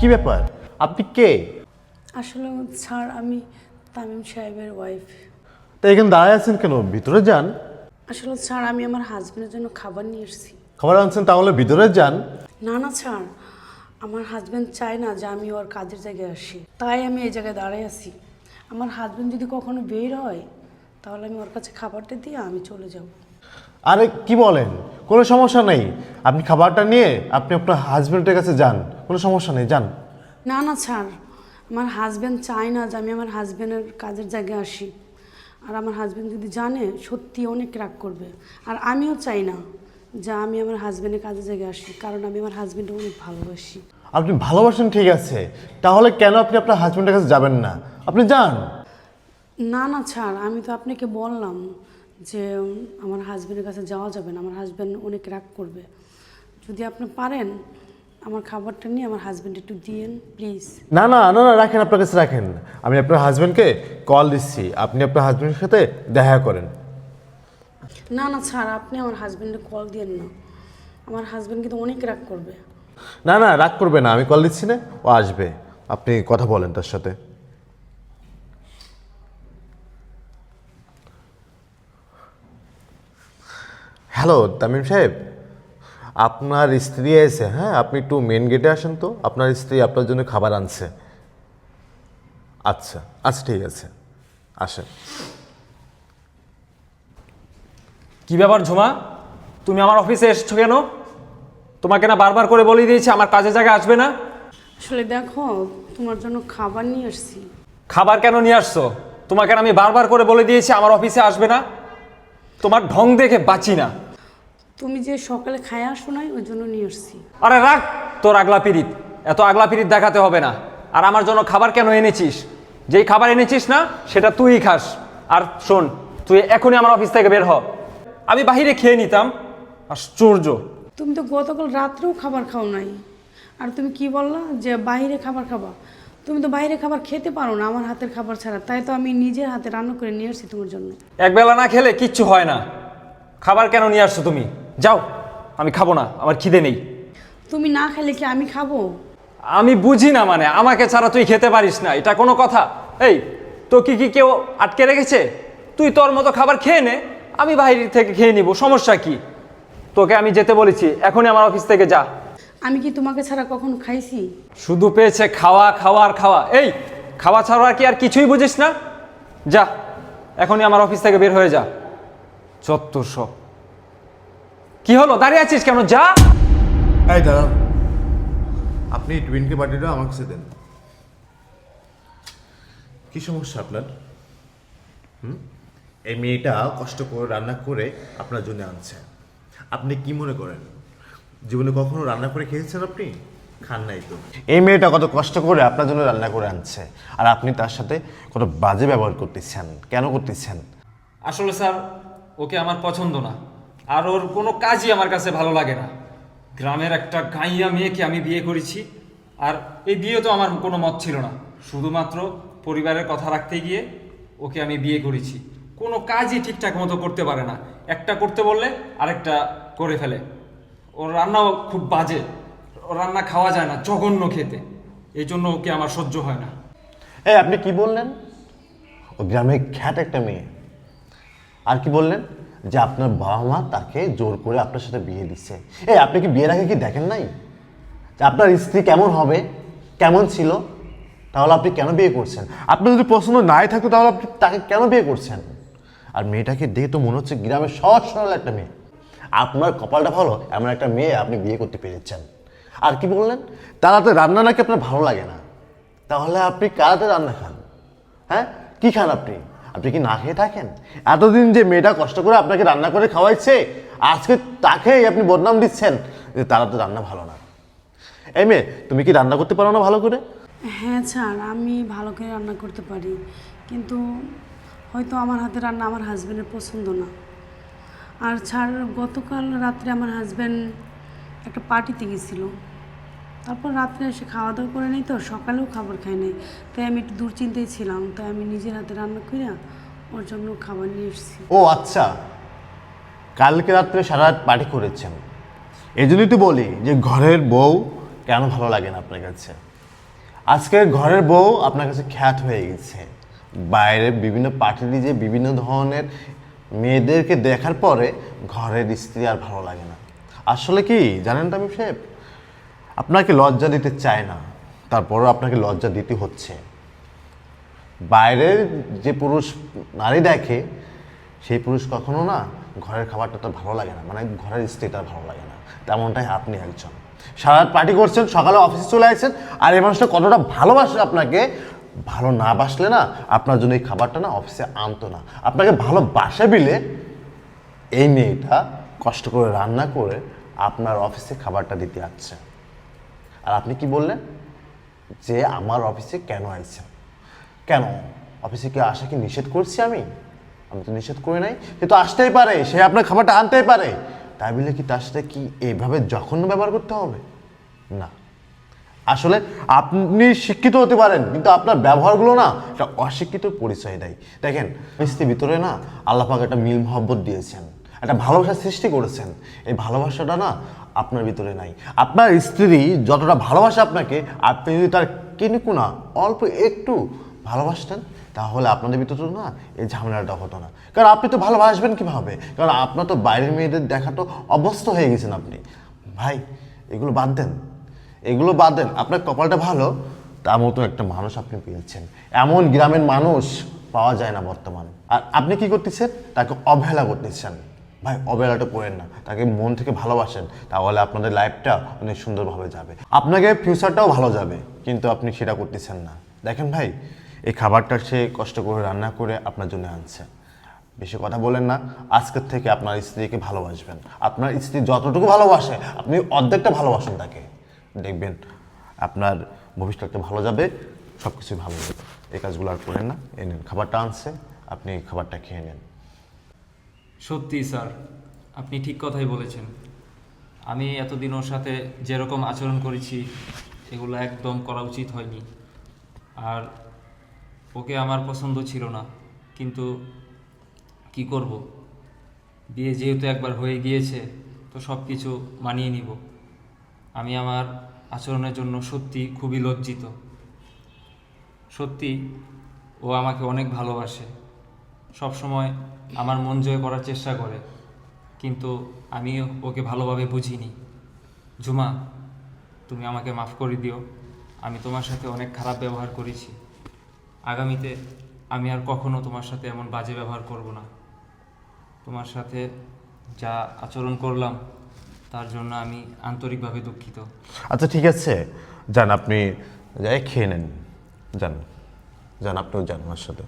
কি ব্যাপার, আপনি কে? আসলে স্যার আমি তামিম সাহেবের ওয়াইফ। তা এখানে দাঁড়ায় আছেন কেন? ভিতরে যান। আসলে স্যার আমি আমার হাজবেন্ডের জন্য খাবার নিয়ে এসেছি। খাবার আনছেন, তাহলে ভিতরে যান। না না স্যার, আমার হাজবেন্ড চায় না যে আমি ওর কাজের জায়গায় আসি, তাই আমি এই জায়গায় দাঁড়ায় আছি। আমার হাজবেন্ড যদি কখনো বের হয় তাহলে আমি ওর কাছে খাবারটা দিয়ে আমি চলে যাব। আরে কি বলেন, কোনো সমস্যা নেই, আপনি খাবারটা নিয়ে আপনি আপনার হাজবেন্ডের কাছে যান, কোনো সমস্যা নেই, যান। না না স্যার, আমার হাজবেন্ড চায় না যে আমি আমার হাজবেন্ডের কাজের জায়গায় আসি। আর আমার হাজবেন্ড যদি জানে সত্যি অনেক রাগ করবে। আর আমিও চাই না যে আমি আমার হাজবেন্ডের কাজের জায়গায় আসি, কারণ আমি আমার হাজবেন্ডকে অনেক ভালোবাসি। আপনি ভালোবাসেন ঠিক আছে, তাহলে কেন আপনি আপনার হাজবেন্ডের কাছে যাবেন না? আপনি যান। না না স্যার, আমি তো আপনাকে বললাম যে আমার হাজবেন্ডের কাছে যাওয়া যাবে না, আমার হাজবেন্ড অনেক রাগ করবে। যদি আপনি পারেন আমার খাবারটা নিয়ে আমার হাজবেন্ড একটু দিয়েন প্লিজ। না না না না, রাখেন, আপনার কাছে রাখেন। আমি আপনার হাজবেন্ডকে কল দিচ্ছি, আপনি আপনার হাজবেন্ডের সাথে দেখা করেন। না না স্যার, আপনি আমার হাজবেন্ডকে কল দিয়েন না, আমার হাজবেন্ড কিন্তু অনেক রাগ করবে। না না, রাগ করবে না, আমি কল দিচ্ছি না, ও আসবে, আপনি কথা বলেন তার সাথে। হ্যালো তামিম সাহেব, আপনার স্ত্রী এসে, হ্যাঁ আপনি একটু মেন গেটে আসেন তো, আপনার স্ত্রী আপনার জন্য খাবার আনছে। আচ্ছা আচ্ছা, ঠিক আছে, আসেন। কি ব্যাপার ঝুমা, তুমি আমার অফিসে এসেছো কেন? তোমাকে না বারবার করে বলে দিয়েছি আমার কাজের জায়গায় আসবে না। আসলে দেখো, তোমার জন্য খাবার নিয়ে এসেছি। খাবার কেন নিয়ে আসছো? তোমাকে না আমি বারবার করে বলে দিয়েছি আমার অফিসে আসবে না। তোমার ঢং দেখে বাঁচি না। তুমি যে সকালে খায় আসো নাই ওই জন্য নিয়ে এসেছি। আরে রাখ তোর আগলা পিরিত, এত আগলা পিরিত দেখাতে হবে না। আর আমার জন্য খাবার কেন এনেছিস? যেই খাবার এনেছিস না সেটা তুই খাস। আর শোন, তুই এখনই আমার অফিস থেকে বের হ, আমি বাহিরে খেয়ে নিতাম। আশ্চর্য। তুমি তো গতকাল রাত্রেও খাবার খাও নাই, আর তুমি কি বললা যে বাইরে খাবার খাবা? তুমি তো বাইরে খাবার খেতে পারো না আমার হাতের খাবার ছাড়া, তাই তো আমি নিজের হাতে রান্না করে নিয়ে এসেছি তোমার জন্য। একবেলা না খেলে কিচ্ছু হয় না। খাবার কেন নিয়ে আসছো তুমি? যাও, আমি খাবো না, আমার খিদে নেই। তুমি না খেলে কি আমি খাবো? আমি বুঝি না, মানে আমাকে ছাড়া তুই খেতে পারিস না, এটা কোনো কথা? এই তো কি কেউ আটকে রেখেছে? তুই তোর মতো খাবার খেয়ে নে, আমি বাইরে থেকে খেয়ে নিব, সমস্যা কি? তোকে আমি যেতে বলেছি, এখনই আমার অফিস থেকে যা। আমি কি তোমাকে ছাড়া কখনো খাইছি? শুধু পেয়েছে খাওয়া খাওয়া আর খাওয়া। এই খাওয়া ছাড়া কি আর কিছুই বুঝিস না? যা, এখনই আমার অফিস থেকে বের হয়ে যা। চত্বর সব। কি হলো, দাঁড়িয়ে আছিস কেন? যা। এই দাঁড়ান, আপনি টুইনকে পার্টিটা আমার কাছে দেন। কি সমস্যা আপনার? এই মেয়েটা কষ্ট করে রান্না করে আপনার জন্য আনছে, আপনি কি মনে করেন জীবনে কখনো রান্না করে খেয়েছেন? আপনি খান নাই তো। এই মেয়েটা কত কষ্ট করে আপনার জন্য রান্না করে আনছে, আর আপনি তার সাথে কত বাজে ব্যবহার করতেছেন, কেন করতেছেন? আসলে স্যার, ওকে আমার পছন্দ না, আর ওর কোনো কাজই আমার কাছে ভালো লাগে না। গ্রামের একটা গাইয়া মেয়েকে আমি বিয়ে করেছি, আর এই বিয়ে তো আমার কোনো মত ছিল না, শুধুমাত্র পরিবারের কথা রাখতে গিয়ে ওকে আমি বিয়ে করেছি। কোনো কাজই ঠিকঠাক মতো করতে পারে না, একটা করতে বললে আরেকটা করে ফেলে। ওর রান্নাও খুব বাজে, ওর রান্না খাওয়া যায় না, জঘন্য খেতে। এই জন্য ওকে আমার সহ্য হয় না। এই আপনি কি বললেন? ও গ্রামে খ্যাত একটা মেয়ে। আর কি বললেন? যে আপনার বাবা মা তাকে জোর করে আপনার সাথে বিয়ে দিচ্ছে। এই আপনি কি বিয়ের আগে কি দেখেন নাই যে আপনার স্ত্রী কেমন হবে, কেমন ছিল? তাহলে আপনি কেন বিয়ে করছেন? আপনার যদি পছন্দ নাই থাকতো তাহলে আপনি তাকে কেন বিয়ে করছেন? আর মেয়েটাকে দেখে তো মনে হচ্ছে গ্রামের সহজ সরল একটা মেয়ে। আপনার কপালটা ভালো, এমন একটা মেয়ে আপনি বিয়ে করতে পেরেছেন। আর কি বললেন? তারাতে রান্না নাকি আপনার ভালো লাগে না। তাহলে আপনি কারাতে রান্না খান? হ্যাঁ, কি খান আপনি? আপনি কি না খেয়ে থাকেন? এতদিন যে মেয়েটা কষ্ট করে আপনাকে রান্না করে খাওয়াইছে, আজকে তাকেই আপনি বদনাম দিচ্ছেন যে তারা তো রান্না ভালো না। এই মেয়ে, তুমি কি রান্না করতে পারো না ভালো করে? হ্যাঁ স্যার, আমি ভালো করে রান্না করতে পারি, কিন্তু হয়তো আমার হাতে রান্না আমার হাজব্যান্ডের পছন্দ না। আর স্যার, গতকাল রাত্রে আমার হাজব্যান্ড একটা পার্টিতে গেছিলো, তারপর রাত্রে এসে খাওয়া দাওয়া করে নেই, তো সকালেও খাবার খাই নাই, তাই আমি একটু দুশ্চিন্তায় ছিলাম, তাই আমি নিজের হাতে রান্না করে ওর জন্য খাবার নিয়ে এসেছি। ও আচ্ছা, কালকে রাত্রে সারা রাত পার্টি করেছেন, এই জন্যই তো বলি যে ঘরের বউ কেন ভালো লাগে না আপনার কাছে। আজকে ঘরের বউ আপনার কাছে খ্যাত হয়ে গেছে। বাইরে বিভিন্ন পার্টিতে যে বিভিন্ন ধরনের মেয়েদেরকে দেখার পরে ঘরের স্ত্রী আর ভালো লাগে না। আসলে কি জানেন তামিম সাহেব, আপনাকে লজ্জা দিতে চায় না, তারপরও আপনাকে লজ্জা দিতে হচ্ছে। বাইরের যে পুরুষ নারী দেখে সেই পুরুষ কখনো না ঘরের খাবারটা তার ভালো লাগে না, মানে ঘরের স্ত্রীটা ভালো লাগে না। তেমনটাই আপনি একজন। সারা রাত পার্টি করছেন, সকালে অফিসে চলে আসছেন, আর এই মানুষটা কতটা ভালোবাসে আপনাকে, ভালো না বাসলে না আপনার জন্য এই খাবারটা না অফিসে আনতো না। আপনাকে ভালোবাসে বিলে এই মেয়েটা কষ্ট করে রান্না করে আপনার অফিসে খাবারটা দিতে আসছে। আর আপনি কি বললেন যে আমার অফিসে কেন আইছে? কেন অফিসে কি আসা কি নিষেধ করছি আমি? আমি তো নিষেধ করি নাই। সে তো আসতেই পারে, সে আপনার খাবারটা আনতেই পারে, তাই বলে কি তার সাথে কি এইভাবে জঘন্য ব্যবহার করতে হবে? না। আসলে আপনি শিক্ষিত হতে পারেন, কিন্তু আপনার ব্যবহারগুলো না একটা অশিক্ষিত পরিচয় দেয়। দেখেন, স্ত্রীর ভিতরে না আল্লাহ পাক একটা মিল মহব্বত দিয়েছেন, একটা ভালোবাসা সৃষ্টি করেছেন। এই ভালোবাসাটা না আপনার ভিতরে নাই। আপনার স্ত্রী যতটা ভালোবাসে আপনাকে, আপনি যদি তার কিনুকুনা অল্প একটু ভালোবাসতেন, তাহলে আপনাদের ভিতরে না এই ঝামেলাটা হতো না। কারণ আপনি তো ভালোবাসবেন কীভাবে? কারণ আপনার তো বাইরের মেয়েদের দেখা তো অভ্যস্ত হয়ে গেছেন আপনি। ভাই, এগুলো বাদ দেন, এগুলো বাদ দেন। আপনার কপালটা ভালো, তার মতো একটা মানুষ আপনি পেয়েছেন। এমন গ্রামের মানুষ পাওয়া যায় না বর্তমান। আর আপনি কি করতেছেন? তাকে অবহেলা করতেছেন। ভাই, অবহেলাটা করেন না, তাকে মন থেকে ভালোবাসেন, তাহলে আপনাদের লাইফটা অনেক সুন্দরভাবে যাবে, আপনাকে ফিউচারটাও ভালো যাবে। কিন্তু আপনি সেটা করতেছেন না। দেখেন ভাই, এই খাবারটা সে কষ্ট করে রান্না করে আপনার জন্য আনছে। বেশি কথা বলেন না। আজকের থেকে আপনার স্ত্রীকে ভালোবাসবেন। আপনার স্ত্রী যতটুকু ভালোবাসে আপনি অর্ধেকটা ভালোবাসেন তাকে। দেখবেন আপনার ভবিষ্যৎটা ভালো যাবে, সব কিছুই ভালো যাবে। এই কাজগুলো আর করেন না। এই নেন, খাবারটা আনছে, আপনি এই খাবারটা খেয়ে নেন। সত্যি স্যার, আপনি ঠিক কথাই বলেছেন। আমি এতদিন ওর সাথে যেরকম আচরণ করেছি এগুলো একদম করা উচিত হয়নি। আর ওকে আমার পছন্দ ছিল না, কিন্তু কি করব, বিয়ে যেহেতু একবার হয়ে গিয়েছে তো সব কিছু মানিয়ে নিব। আমি আমার আচরণের জন্য সত্যি খুবই লজ্জিত। সত্যি ও আমাকে অনেক ভালোবাসে, সব সময় আমার মন জয় করার চেষ্টা করে, কিন্তু আমি ওকে ভালোভাবে বুঝিনি। ঝুমা, তুমি আমাকে মাফ করে দিও। আমি তোমার সাথে অনেক খারাপ ব্যবহার করেছি। আগামীতে আমি আর কখনো তোমার সাথে এমন বাজে ব্যবহার করব না। তোমার সাথে যা আচরণ করলাম তার জন্য আমি আন্তরিকভাবে দুঃখিত। আচ্ছা ঠিক আছে, যান, আপনি যাই খেয়ে নেন। যান, যান, আপনিও যান আমার সাথে।